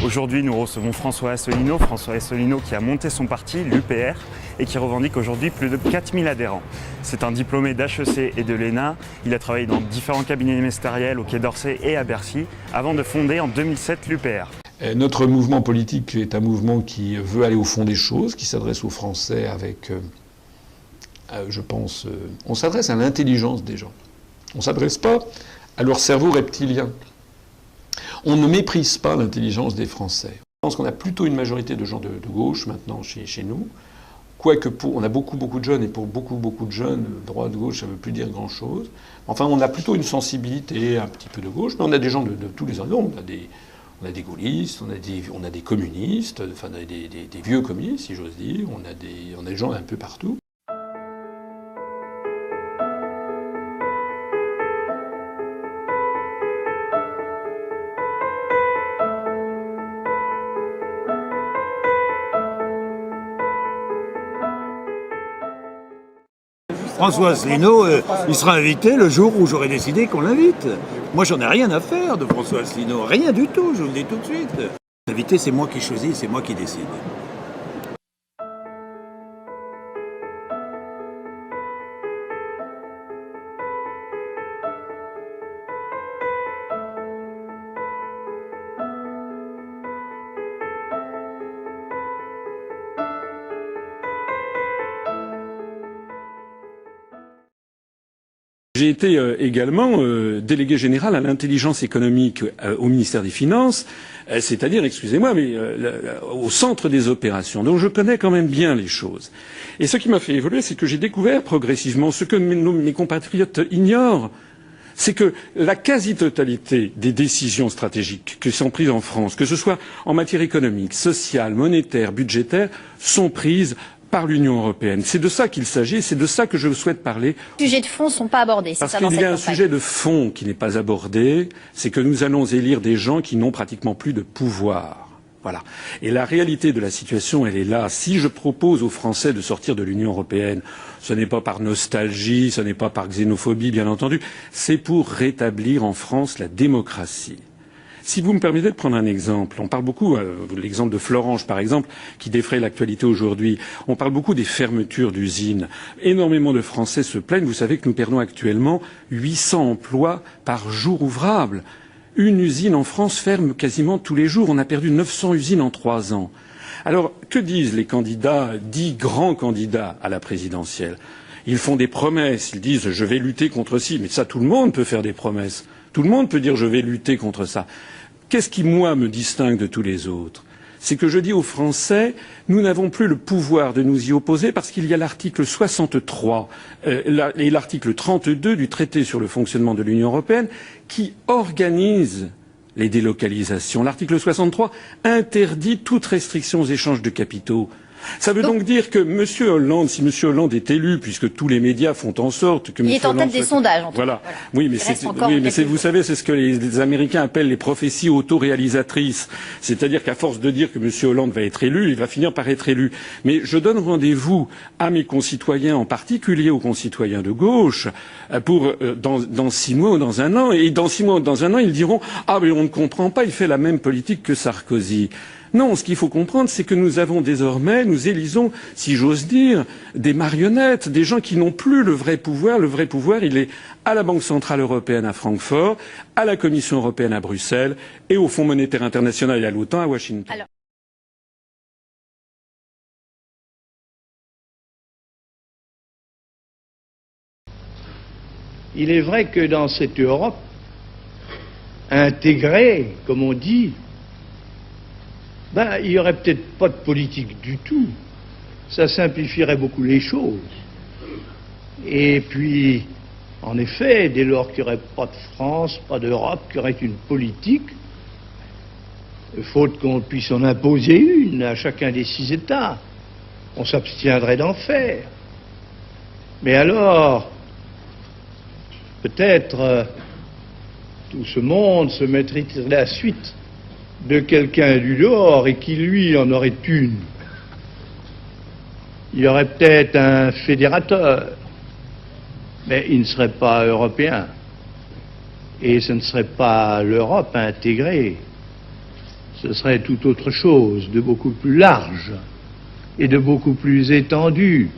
Aujourd'hui, nous recevons François Asselineau. François Asselineau qui a monté son parti, l'UPR, et qui revendique aujourd'hui plus de 4000 adhérents. C'est un diplômé d'HEC et de l'ENA. Il a travaillé dans différents cabinets ministériels au Quai d'Orsay et à Bercy, avant de fonder en 2007 l'UPR. Notre mouvement politique est un mouvement qui veut aller au fond des choses, qui s'adresse aux Français avec, je pense, on s'adresse à l'intelligence des gens. On ne s'adresse pas à leur cerveau reptilien. On ne méprise pas l'intelligence des Français. Je pense qu'on a plutôt une majorité de gens de gauche maintenant chez nous. Quoique on a beaucoup de jeunes, et pour beaucoup de jeunes, droite, gauche, ça ne veut plus dire grand-chose. Enfin, on a plutôt une sensibilité un petit peu de gauche, mais on a des gens de tous les ordres. On a des gaullistes, on a des communistes, enfin des vieux communistes, si j'ose dire. On a des gens un peu partout. François Asselineau, il sera invité le jour où j'aurai décidé qu'on l'invite. Moi, j'en ai rien à faire de François Asselineau, rien du tout, je vous le dis tout de suite. L'invité, c'est moi qui choisis, c'est moi qui décide. J'ai été également délégué général à l'intelligence économique au ministère des Finances, c'est-à-dire, excusez-moi, mais au centre des opérations. Donc je connais quand même bien les choses. Et ce qui m'a fait évoluer, c'est que j'ai découvert progressivement ce que mes compatriotes ignorent. C'est que la quasi-totalité des décisions stratégiques qui sont prises en France, que ce soit en matière économique, sociale, monétaire, budgétaire, sont prises par l'Union européenne. C'est de ça qu'il s'agit, c'est de ça que je souhaite parler. Les sujets de fond ne sont pas abordés, c'est parce ça dans qu'il cette y a un campagne. sujet de fond qui n'est pas abordé, c'est que nous allons élire des gens qui n'ont pratiquement plus de pouvoir. Voilà. Et la réalité de la situation, elle est là. Si je propose aux Français de sortir de l'Union européenne, ce n'est pas par nostalgie, ce n'est pas par xénophobie, bien entendu, c'est pour rétablir en France la démocratie. Si vous me permettez de prendre un exemple, on parle beaucoup, l'exemple de Florange par exemple, qui défraie l'actualité aujourd'hui, on parle beaucoup des fermetures d'usines. Énormément de Français se plaignent, vous savez que nous perdons actuellement 800 emplois par jour ouvrable. Une usine en France ferme quasiment tous les jours, on a perdu 900 usines en 3 ans. Alors, que disent les candidats, dits grands candidats à la présidentielle? Ils font des promesses, ils disent je vais lutter contre ci, mais ça tout le monde peut faire des promesses. Tout le monde peut dire je vais lutter contre ça. Qu'est-ce qui, moi, me distingue de tous les autres? C'est que je dis aux Français, nous n'avons plus le pouvoir de nous y opposer parce qu'il y a l'article 63 et l'article 32 du traité sur le fonctionnement de l'Union européenne qui organisent les délocalisations. L'article 63 interdit toute restriction aux échanges de capitaux. Ça veut donc dire que M. Hollande, si M. Hollande est élu, puisque tous les médias font en sorte que M. Il est en tête des sondages, en tout cas. Voilà. Oui, mais vous savez, c'est ce que les Américains appellent les prophéties autoréalisatrices. C'est-à-dire qu'à force de dire que M. Hollande va être élu, il va finir par être élu. Mais je donne rendez-vous à mes concitoyens, en particulier aux concitoyens de gauche, pour dans 6 mois ou dans 1 an. Et dans 6 mois ou dans 1 an, ils diront ah mais on ne comprend pas, il fait la même politique que Sarkozy. Non, ce qu'il faut comprendre, c'est que nous avons désormais, nous élisons, si j'ose dire, des marionnettes, des gens qui n'ont plus le vrai pouvoir. Le vrai pouvoir, il est à la Banque centrale européenne à Francfort, à la Commission européenne à Bruxelles et au Fonds monétaire international et à l'OTAN à Washington. Il est vrai que dans cette Europe intégrée, comme on dit, il n'y aurait peut-être pas de politique du tout. Ça simplifierait beaucoup les choses. Et puis, en effet, dès lors qu'il n'y aurait pas de France, pas d'Europe, qu'il y aurait une politique, faute qu'on puisse en imposer une à chacun des 6 États, on s'abstiendrait d'en faire. Mais alors, peut-être tout ce monde se mettrait à la suite de quelqu'un du dehors et qui, lui, en aurait une. Il y aurait peut-être un fédérateur, mais il ne serait pas européen. Et ce ne serait pas l'Europe intégrée. ce serait tout autre chose, de beaucoup plus large et de beaucoup plus étendu.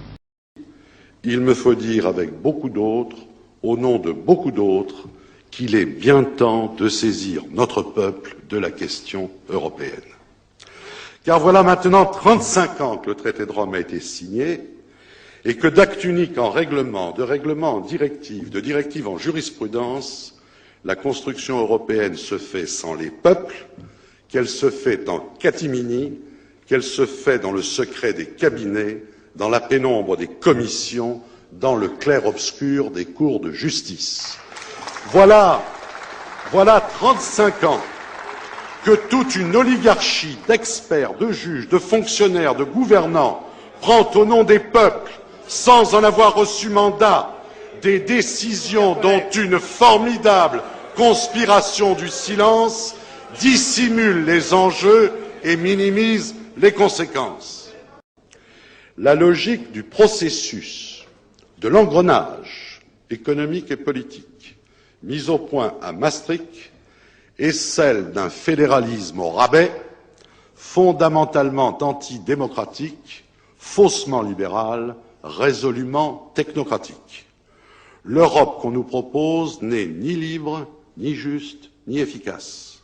Il me faut dire avec beaucoup d'autres, au nom de beaucoup d'autres, qu'il est bien temps de saisir notre peuple de la question européenne. Car voilà maintenant 35 ans que le traité de Rome a été signé et que d'acte unique en règlement, de règlement en directive, de directive en jurisprudence, la construction européenne se fait sans les peuples, qu'elle se fait en catimini, qu'elle se fait dans le secret des cabinets, dans la pénombre des commissions, dans le clair-obscur des cours de justice. Voilà 35 ans que toute une oligarchie d'experts, de juges, de fonctionnaires, de gouvernants prend au nom des peuples, sans en avoir reçu mandat, des décisions dont une formidable conspiration du silence dissimule les enjeux et minimise les conséquences. La logique du processus, de l'engrenage économique et politique mis au point à Maastricht est celle d'un fédéralisme au rabais, fondamentalement antidémocratique, faussement libéral, résolument technocratique. L'Europe qu'on nous propose n'est ni libre, ni juste, ni efficace.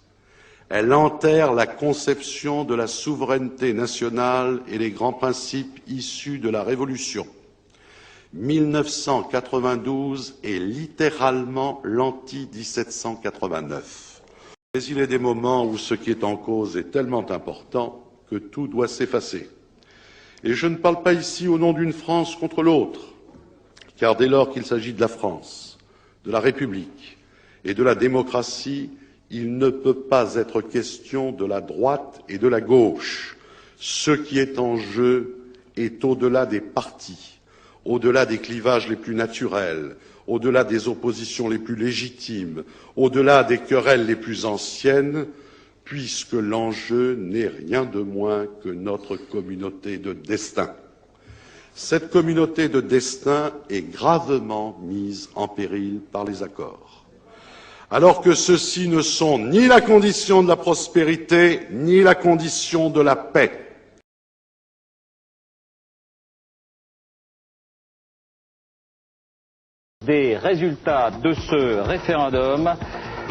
Elle enterre la conception de la souveraineté nationale et les grands principes issus de la Révolution. 1992 est littéralement l'anti-1789. Mais il est des moments où ce qui est en cause est tellement important que tout doit s'effacer. Et je ne parle pas ici au nom d'une France contre l'autre, car dès lors qu'il s'agit de la France, de la République et de la démocratie, il ne peut pas être question de la droite et de la gauche. Ce qui est en jeu est au-delà des partis, au-delà des clivages les plus naturels, au-delà des oppositions les plus légitimes, au-delà des querelles les plus anciennes, puisque l'enjeu n'est rien de moins que notre communauté de destin. Cette communauté de destin est gravement mise en péril par les accords, alors que ceux-ci ne sont ni la condition de la prospérité, ni la condition de la paix. Des résultats de ce référendum,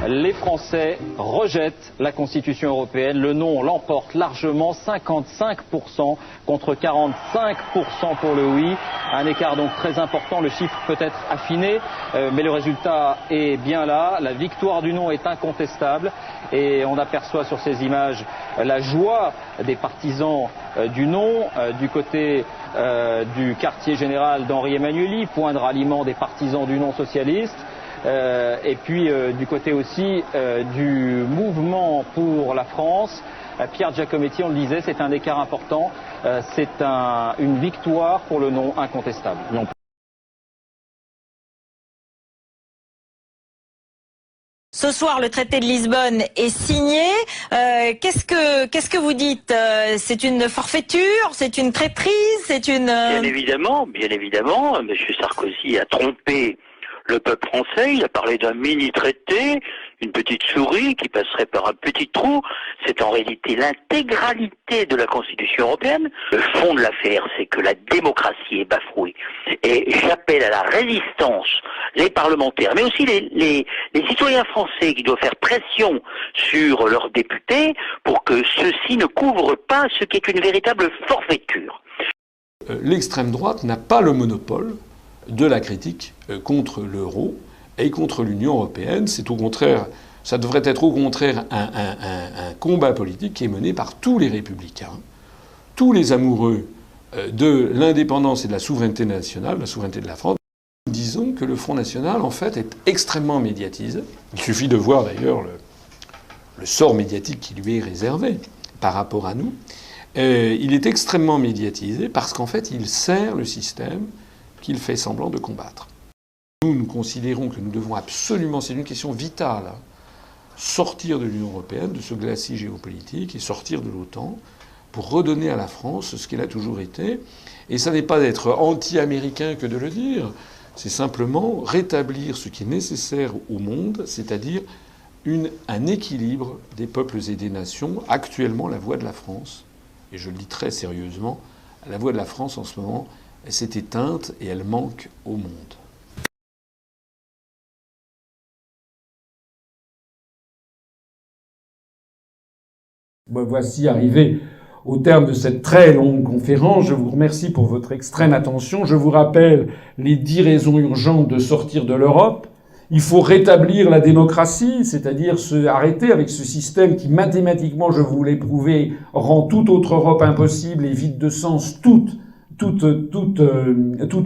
les Français rejettent la Constitution européenne. Le non l'emporte largement, 55% contre 45% pour le oui. Un écart donc très important, le chiffre peut être affiné, mais le résultat est bien là. La victoire du non est incontestable et on aperçoit sur ces images la joie des partisans du non du côté du quartier général d'Henri Emmanuelli, point de ralliement des partisans du non socialiste. Et puis du côté aussi du mouvement pour la France, Pierre Giacometti, on le disait, c'est un écart important, c'est une victoire pour le non incontestable. Ce soir, le traité de Lisbonne est signé. Qu'est-ce que vous dites? C'est une forfaiture? C'est une traîtrise? C'est une... Bien évidemment, M. Sarkozy a trompé le peuple français. Il a parlé d'un mini-traité, une petite souris qui passerait par un petit trou. C'est en réalité l'intégralité de la Constitution européenne. Le fond de l'affaire, c'est que la démocratie est bafouée. Et j'appelle à la résistance les parlementaires, mais aussi les citoyens français qui doivent faire pression sur leurs députés pour que ceux-ci ne couvrent pas ce qui est une véritable forfaiture. L'extrême droite n'a pas le monopole de la critique contre l'euro et contre l'Union européenne. C'est au contraire, ça devrait être au contraire un combat politique qui est mené par tous les républicains, tous les amoureux de l'indépendance et de la souveraineté nationale, la souveraineté de la France. Disons que le Front National, en fait, est extrêmement médiatisé. Il suffit de voir d'ailleurs le sort médiatique qui lui est réservé par rapport à nous. Il est extrêmement médiatisé parce qu'en fait, il sert le système qu'il fait semblant de combattre. Nous considérons que nous devons absolument, c'est une question vitale, sortir de l'Union européenne, de ce glacis géopolitique, et sortir de l'OTAN pour redonner à la France ce qu'elle a toujours été. Et ça n'est pas d'être anti-américain que de le dire, c'est simplement rétablir ce qui est nécessaire au monde, c'est-à-dire un équilibre des peuples et des nations. Actuellement, la voix de la France, et je le dis très sérieusement, la voix de la France en ce moment, elle s'est éteinte et elle manque au monde. Voici arrivé au terme de cette très longue conférence. Je vous remercie pour votre extrême attention. Je vous rappelle les 10 raisons urgentes de sortir de l'Europe. Il faut rétablir la démocratie, c'est-à-dire arrêter avec ce système qui, mathématiquement, je vous l'ai prouvé, rend toute autre Europe impossible et vide de sens toute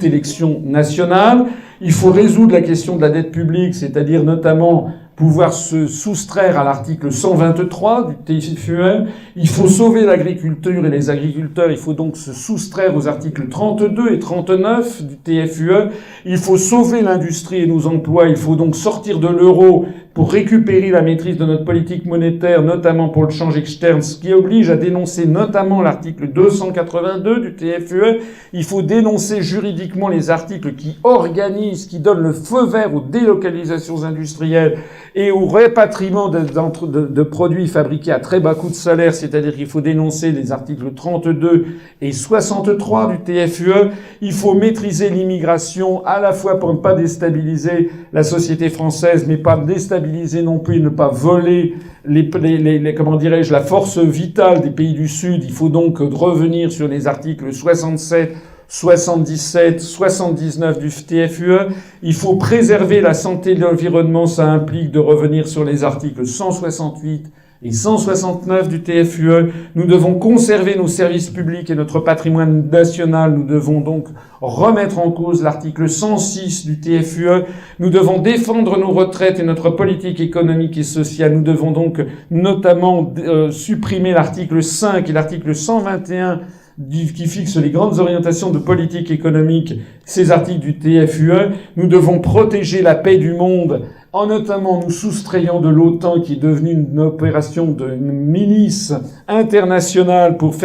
élection nationale. Il faut résoudre la question de la dette publique, c'est-à-dire notamment pouvoir se soustraire à l'article 123 du TFUE. Il faut sauver l'agriculture et les agriculteurs. Il faut donc se soustraire aux articles 32 et 39 du TFUE. Il faut sauver l'industrie et nos emplois. Il faut donc sortir de l'euro pour récupérer la maîtrise de notre politique monétaire, notamment pour le change externe, ce qui oblige à dénoncer notamment l'article 282 du TFUE. Il faut dénoncer juridiquement les articles qui organisent, qui donnent le feu vert aux délocalisations industrielles et au répatriement de produits fabriqués à très bas coût de salaire, c'est-à-dire qu'il faut dénoncer les articles 32 et 63 du TFUE. Il faut maîtriser l'immigration, à la fois pour ne pas déstabiliser la société française, mais pas déstabiliser non plus, ne pas voler la force vitale des pays du Sud. Il faut donc revenir sur les articles 67, 77, 79 du TFUE. Il faut préserver la santé de l'environnement. Ça implique de revenir sur les articles 168 et 169 du TFUE. Nous devons conserver nos services publics et notre patrimoine national. Nous devons donc remettre en cause l'article 106 du TFUE. Nous devons défendre nos retraites et notre politique économique et sociale. Nous devons donc notamment supprimer l'article 5 et l'article 121 qui fixe les grandes orientations de politique économique, ces articles du TFUE. Nous devons protéger la paix du monde, en notamment nous soustrayant de l'OTAN, qui est devenue une opération d'une milice internationale pour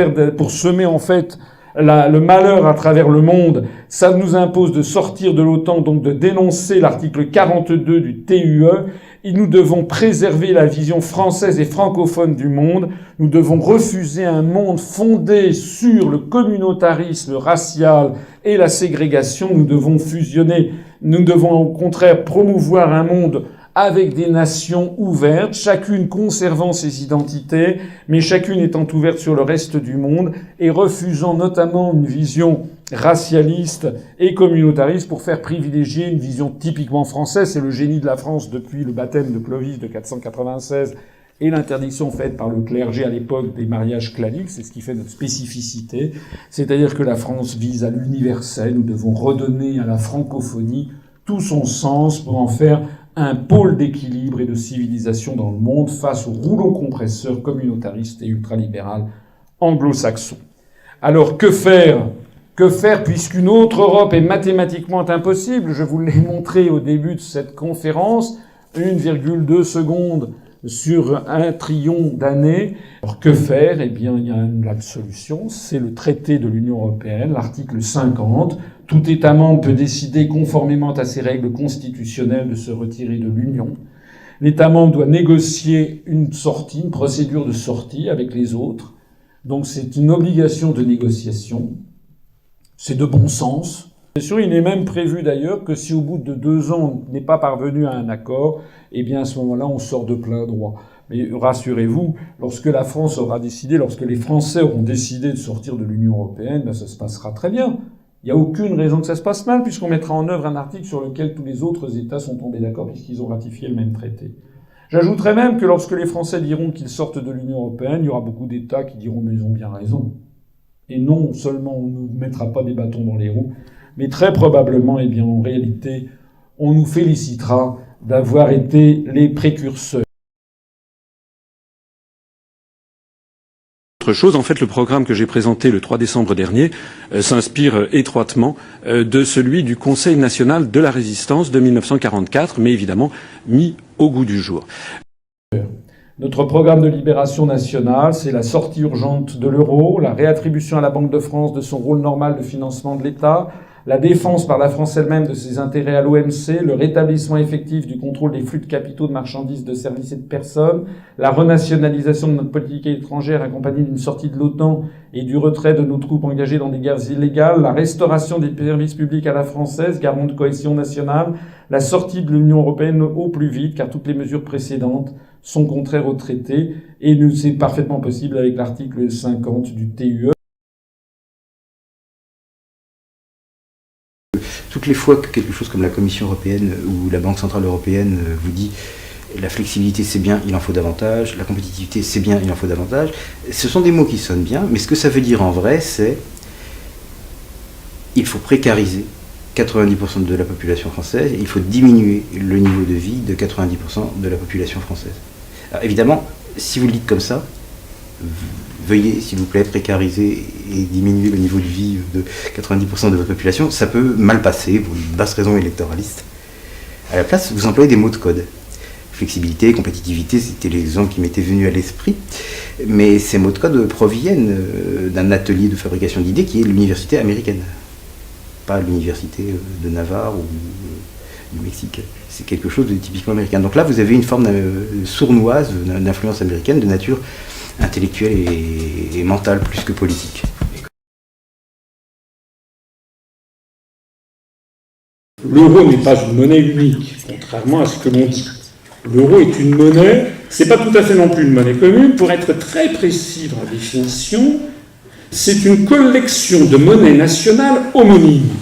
semer en fait le malheur à travers le monde. Ça nous impose de sortir de l'OTAN, donc de dénoncer l'article 42 du TUE. Et nous devons préserver la vision française et francophone du monde. Nous devons refuser un monde fondé sur le communautarisme racial et la ségrégation. Nous devons fusionner. Nous devons au contraire promouvoir un monde avec des nations ouvertes, chacune conservant ses identités, mais chacune étant ouverte sur le reste du monde et refusant notamment une vision racialiste et communautariste pour faire privilégier une vision typiquement française. C'est le génie de la France depuis le baptême de Clovis de 496 et l'interdiction faite par le clergé à l'époque des mariages claniques. C'est ce qui fait notre spécificité. C'est-à-dire que la France vise à l'universel. Nous devons redonner à la francophonie tout son sens pour en faire un pôle d'équilibre et de civilisation dans le monde face au rouleau compresseur communautariste et ultralibéral anglo-saxon. Alors que faire ? Que faire puisqu'une autre Europe est mathématiquement impossible ? Je vous l'ai montré au début de cette conférence, 1,2 secondes sur 1 trillion d'années. Alors que faire ? Eh bien, il y a une solution, c'est le traité de l'Union européenne, l'article 50. Tout État membre peut décider, conformément à ses règles constitutionnelles, de se retirer de l'Union. L'État membre doit négocier une procédure de sortie avec les autres. Donc c'est une obligation de négociation. C'est de bon sens. Bien sûr, il est même prévu d'ailleurs que si au bout de 2 ans on n'est pas parvenu à un accord, eh bien à ce moment-là on sort de plein droit. Mais rassurez-vous, lorsque la France aura décidé, lorsque les Français auront décidé de sortir de l'Union européenne, ça se passera très bien. Il n'y a aucune raison que ça se passe mal, puisqu'on mettra en œuvre un article sur lequel tous les autres États sont tombés d'accord, puisqu'ils ont ratifié le même traité. J'ajouterais même que lorsque les Français diront qu'ils sortent de l'Union européenne, il y aura beaucoup d'États qui diront « mais ils ont bien raison ». Et non seulement on ne nous mettra pas des bâtons dans les roues, mais très probablement, eh bien, en réalité, on nous félicitera d'avoir été les précurseurs. Autre chose, en fait, le programme que j'ai présenté le 3 décembre dernier s'inspire étroitement de celui du Conseil national de la résistance de 1944, mais évidemment mis au goût du jour. Notre programme de libération nationale, c'est la sortie urgente de l'euro, la réattribution à la Banque de France de son rôle normal de financement de l'État, la défense par la France elle-même de ses intérêts à l'OMC, le rétablissement effectif du contrôle des flux de capitaux, de marchandises, de services et de personnes, la renationalisation de notre politique étrangère accompagnée d'une sortie de l'OTAN et du retrait de nos troupes engagées dans des guerres illégales, la restauration des services publics à la française, garant de cohésion nationale, la sortie de l'Union européenne au plus vite, car toutes les mesures précédentes sont contraires au traité, et c'est parfaitement possible avec l'article 50 du TUE. Toutes les fois que quelque chose comme la Commission européenne ou la Banque centrale européenne vous dit la flexibilité c'est bien, il en faut davantage, la compétitivité c'est bien, il en faut davantage, ce sont des mots qui sonnent bien, mais ce que ça veut dire en vrai, c'est il faut précariser 90% de la population française et il faut diminuer le niveau de vie de 90% de la population française. Alors évidemment, si vous le dites comme ça, veuillez, s'il vous plaît, précariser et diminuer le niveau de vie de 90% de votre population, ça peut mal passer pour une basse raison électoraliste. À la place, vous employez des mots de code. Flexibilité, compétitivité, c'était les exemples qui m'étaient venus à l'esprit. Mais ces mots de code proviennent d'un atelier de fabrication d'idées qui est l'université américaine. Pas l'université de Navarre ou du Mexique. C'est quelque chose de typiquement américain. Donc là, vous avez une forme sournoise d'influence américaine de nature intellectuelle et mentale plus que politique. L'euro n'est pas une monnaie unique, contrairement à ce que l'on dit. L'euro est une monnaie, c'est pas tout à fait non plus une monnaie commune. Pour être très précis dans la définition, c'est une collection de monnaies nationales homonymes.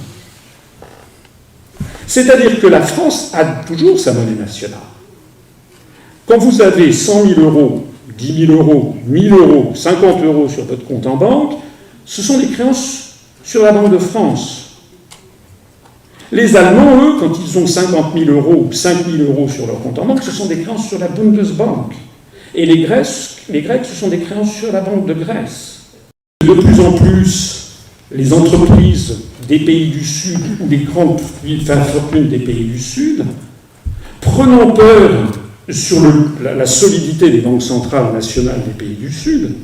C'est-à-dire que la France a toujours sa monnaie nationale. Quand vous avez 100 000 euros, 10 000 euros, 1 000 euros, 50 euros sur votre compte en banque, ce sont des créances sur la Banque de France. Les Allemands, eux, quand ils ont 50 000 euros ou 5 000 euros sur leur compte en banque, ce sont des créances sur la Bundesbank. Et les Grecs, ce sont des créances sur la Banque de Grèce. De plus en plus, les entreprises des pays du Sud ou des grandes fortunes des pays du Sud, prenant peur sur la solidité des banques centrales nationales des pays du Sud,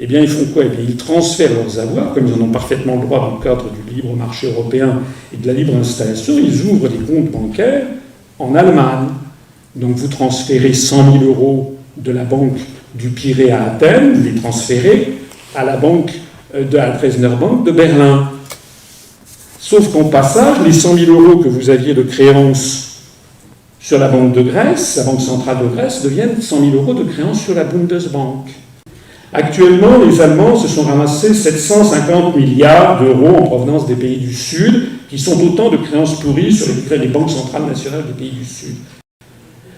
eh bien, ils font quoi ? Eh bien, ils transfèrent leurs avoirs, comme ils en ont parfaitement le droit dans le cadre du libre marché européen et de la libre installation, ils ouvrent des comptes bancaires en Allemagne. Donc, vous transférez 100 000 euros de la banque du Pirée à Athènes, vous les transférez à la banque de la Dresdner Bank de Berlin. Sauf qu'en passage, les 100 000 euros que vous aviez de créances sur la Banque de Grèce, la Banque centrale de Grèce, deviennent 100 000 euros de créances sur la Bundesbank. Actuellement, les Allemands se sont ramassés 750 milliards d'euros en provenance des pays du Sud, qui sont autant de créances pourries sur les banques centrales nationales des pays du Sud.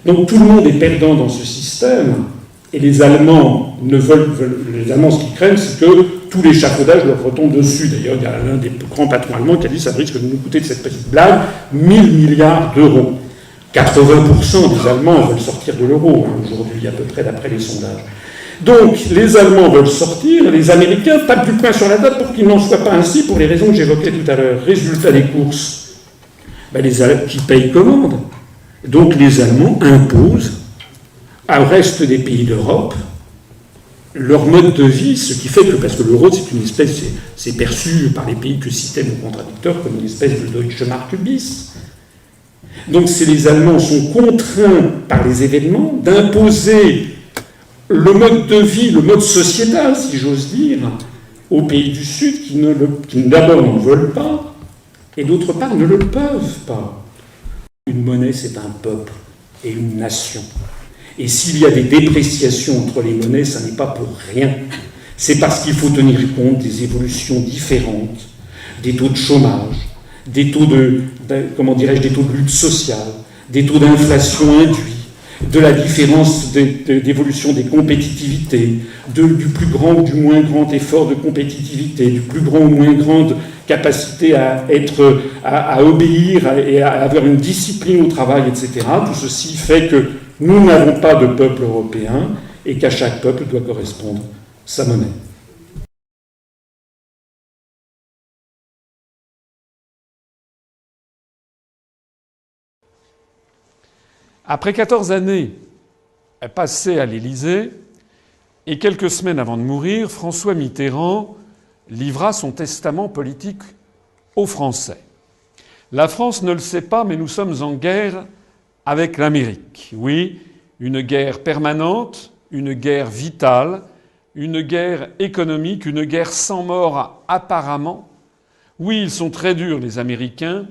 Donc tout le monde est perdant dans ce système, et les Allemands les Allemands, ce qu'ils craignent, c'est que tout l'échafaudage leur retombe dessus. D'ailleurs, il y a l'un des grands patrons allemands qui a dit ça risque de nous coûter de cette petite blague 1 000 milliards d'euros. 80% des Allemands veulent sortir de l'euro, aujourd'hui, à peu près, d'après les sondages. Donc, les Allemands veulent sortir, les Américains tapent du poing sur la table pour qu'il n'en soit pas ainsi, pour les raisons que j'évoquais tout à l'heure. Résultat des courses, les Allemands qui payent commande. Donc, les Allemands imposent au reste des pays d'Europe leur mode de vie, ce qui fait que, parce que l'euro, c'est une espèce, c'est perçu par les pays que citaient nos contradicteurs comme une espèce de Deutsche Mark bis. Donc, les Allemands sont contraints par les événements d'imposer le mode de vie, le mode sociétal, si j'ose dire, aux pays du Sud qui d'abord n'en veulent pas, et d'autre part ne le peuvent pas. Une monnaie, c'est un peuple et une nation. Et s'il y a des dépréciations entre les monnaies, ça n'est pas pour rien. C'est parce qu'il faut tenir compte des évolutions différentes, des taux de chômage, des taux des taux de lutte sociale, des taux d'inflation induits, de la différence d'évolution des compétitivités, du plus grand ou du moins grand effort de compétitivité, du plus grand ou moins grande capacité à obéir et à avoir une discipline au travail, etc. Tout ceci fait que nous n'avons pas de peuple européen et qu'à chaque peuple doit correspondre sa monnaie. Après 14 années passées à l'Élysée, et quelques semaines avant de mourir, François Mitterrand livra son testament politique aux Français. La France ne le sait pas, mais nous sommes en guerre avec l'Amérique. Oui, une guerre permanente, une guerre vitale, une guerre économique, une guerre sans mort apparemment. Oui, ils sont très durs, les Américains.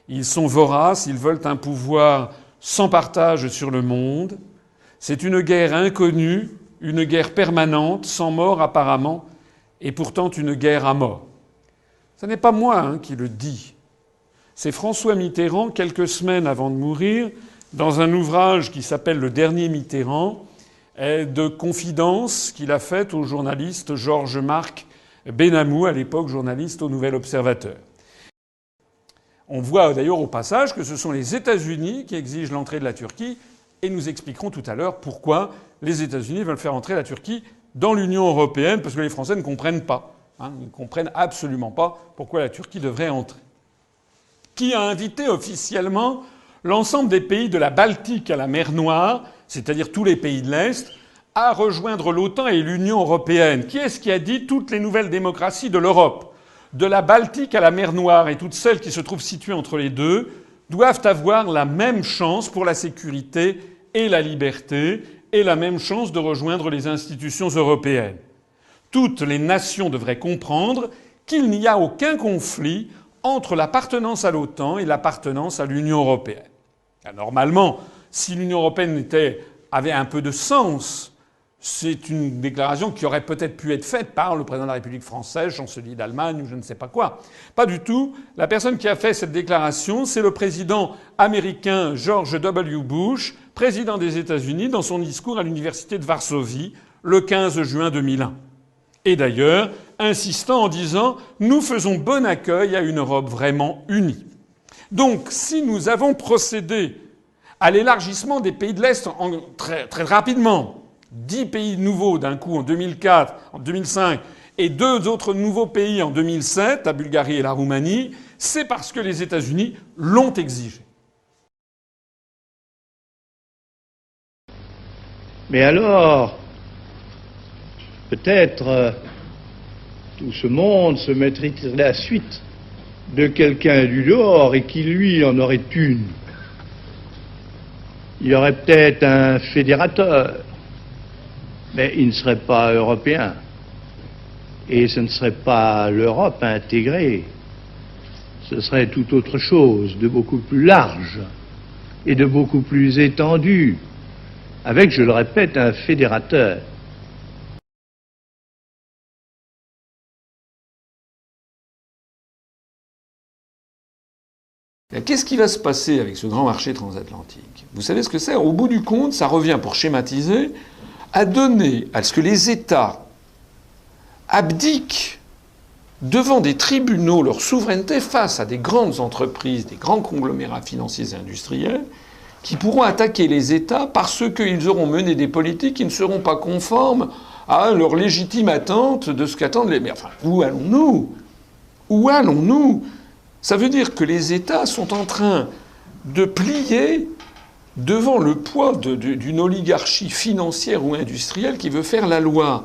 Ils sont voraces, ils veulent un pouvoir sans partage sur le monde. C'est une guerre inconnue, une guerre permanente, sans mort apparemment, et pourtant une guerre à mort. Ce n'est pas moi qui le dis. C'est François Mitterrand, quelques semaines avant de mourir, dans un ouvrage qui s'appelle Le Dernier Mitterrand, de confidence qu'il a faite au journaliste Georges-Marc Benamou, à l'époque journaliste au Nouvel Observateur. On voit d'ailleurs au passage que ce sont les États-Unis qui exigent l'entrée de la Turquie, et nous expliquerons tout à l'heure pourquoi les États-Unis veulent faire entrer la Turquie dans l'Union européenne, parce que les Français ne comprennent pas. Ils ne comprennent absolument pas pourquoi la Turquie devrait entrer. Qui a invité officiellement l'ensemble des pays de la Baltique à la mer Noire, c'est-à-dire tous les pays de l'Est, à rejoindre l'OTAN et l'Union européenne? Qui est-ce qui a dit toutes les nouvelles démocraties de l'Europe, de la Baltique à la mer Noire et toutes celles qui se trouvent situées entre les deux, doivent avoir la même chance pour la sécurité et la liberté et la même chance de rejoindre les institutions européennes? Toutes les nations devraient comprendre qu'il n'y a aucun conflit entre l'appartenance à l'OTAN et l'appartenance à l'Union européenne. Normalement, si l'Union européenne avait un peu de sens, c'est une déclaration qui aurait peut-être pu être faite par le président de la République française, chancelier d'Allemagne ou je ne sais pas quoi. Pas du tout. La personne qui a fait cette déclaration, c'est le président américain George W. Bush, président des États-Unis, dans son discours à l'université de Varsovie le 15 juin 2001. Et d'ailleurs, insistant en disant « Nous faisons bon accueil à une Europe vraiment unie ». Donc, si nous avons procédé à l'élargissement des pays de l'Est très, très rapidement, 10 pays nouveaux d'un coup en 2004, en 2005, et 2 autres nouveaux pays en 2007, la Bulgarie et la Roumanie, c'est parce que les États-Unis l'ont exigé. Mais alors, peut-être tout ce monde se mettrait à la suite de quelqu'un du dehors et qui, lui, en aurait une. Il y aurait peut-être un fédérateur, mais il ne serait pas européen. Et ce ne serait pas l'Europe intégrée. Ce serait tout autre chose, de beaucoup plus large et de beaucoup plus étendu, avec, je le répète, un fédérateur. Qu'est-ce qui va se passer avec ce grand marché transatlantique? Vous savez ce que c'est? Au bout du compte, ça revient, pour schématiser, à donner à ce que les États abdiquent devant des tribunaux leur souveraineté face à des grandes entreprises, des grands conglomérats financiers et industriels, qui pourront attaquer les États parce qu'ils auront mené des politiques qui ne seront pas conformes à leur légitime attente de ce qu'attendent les... Mais enfin, où allons-nous? Où allons-nous? Ça veut dire que les États sont en train de plier devant le poids d'une oligarchie financière ou industrielle qui veut faire la loi.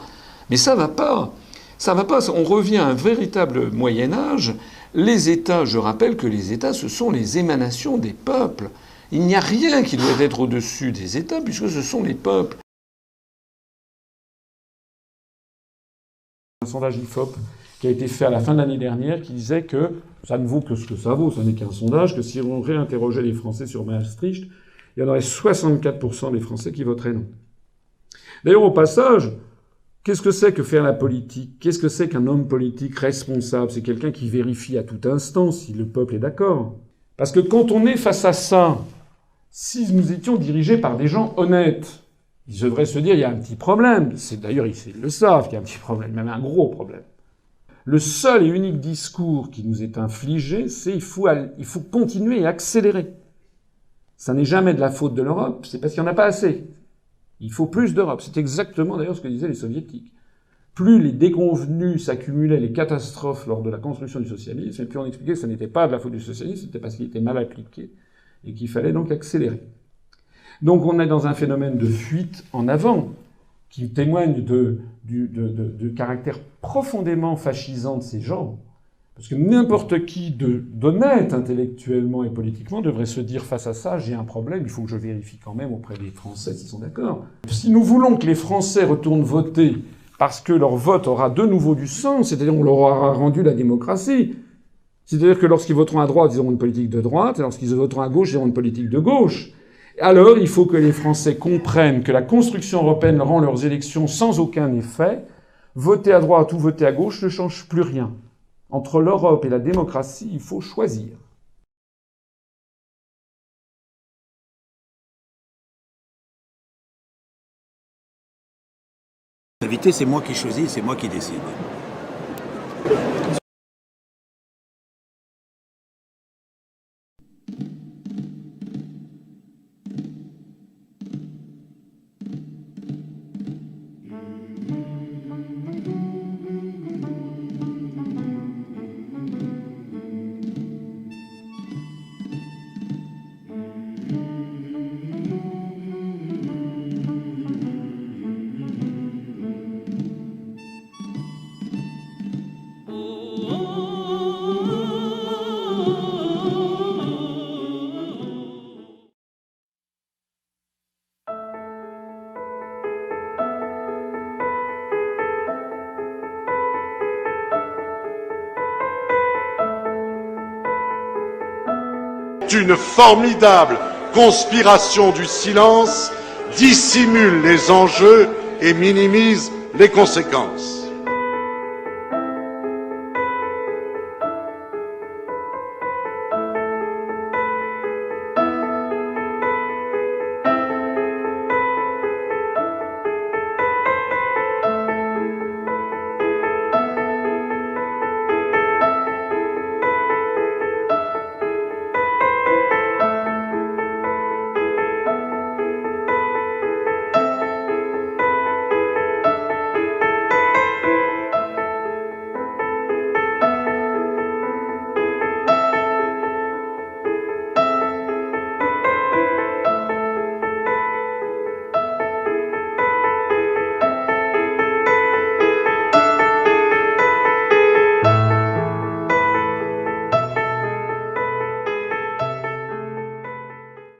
Mais ça va pas. Ça va pas. On revient à un véritable Moyen-Âge. Les États, je rappelle que les États, ce sont les émanations des peuples. Il n'y a rien qui doit être au-dessus des États puisque ce sont les peuples. Un sondage IFOP qui a été fait à la fin de l'année dernière, qui disait que ça ne vaut que ce que ça vaut, ça n'est qu'un sondage, que si on réinterrogeait les Français sur Maastricht, il y en aurait 64% des Français qui voteraient non. D'ailleurs, au passage, qu'est-ce que c'est que faire la politique? Qu'est-ce que c'est qu'un homme politique responsable? C'est quelqu'un qui vérifie à tout instant si le peuple est d'accord. Parce que quand on est face à ça, si nous étions dirigés par des gens honnêtes, ils devraient se dire il y a un petit problème. D'ailleurs, ils le savent qu'il y a un petit problème, même un gros problème. Le seul et unique discours qui nous est infligé, c'est il faut continuer et accélérer. Ça n'est jamais de la faute de l'Europe, c'est parce qu'il n'y en a pas assez. Il faut plus d'Europe. C'est exactement d'ailleurs ce que disaient les soviétiques. Plus les déconvenus s'accumulaient, les catastrophes lors de la construction du socialisme, et plus on expliquait que ce n'était pas de la faute du socialisme, c'était parce qu'il était mal appliqué, et qu'il fallait donc accélérer. Donc on est dans un phénomène de fuite en avant, qui témoigne du caractère profondément fascisant de ces gens. Parce que n'importe qui d'honnête intellectuellement et politiquement devrait se dire face à ça, j'ai un problème, il faut que je vérifie quand même auprès des Français s'ils sont d'accord. Si nous voulons que les Français retournent voter parce que leur vote aura de nouveau du sens, c'est-à-dire on leur aura rendu la démocratie, c'est-à-dire que lorsqu'ils voteront à droite, ils auront une politique de droite, et lorsqu'ils voteront à gauche, ils auront une politique de gauche. Alors il faut que les Français comprennent que la construction européenne rend leurs élections sans aucun effet. Voter à droite ou voter à gauche ne change plus rien. Entre l'Europe et la démocratie, il faut choisir. L'invité, c'est moi qui choisis, c'est moi qui décide. Une formidable conspiration du silence dissimule les enjeux et minimise les conséquences.